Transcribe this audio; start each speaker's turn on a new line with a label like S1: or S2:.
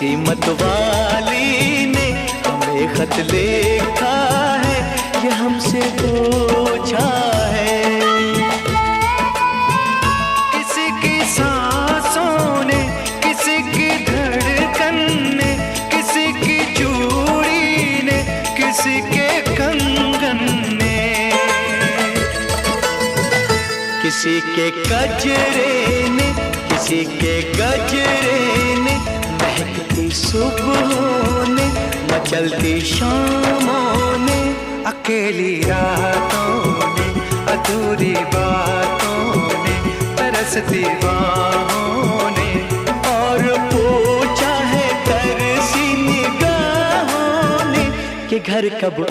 S1: किसी मतवाली ने हमें खत लिखा है, ये हमसे पूछा है। किसी की सांसों ने, किसी की धड़कन ने, किसी की चूड़ी ने, किसी के कंगन ने, किसी के गजरे ने, किसी के गजरे ने, महकती सुबहों ने, मचलती शामों ने, अकेली रातों ने, अधूरी बातों ने, तरसती बाहों ने, और पूछा है तरसी निगाहों ने कि घर कब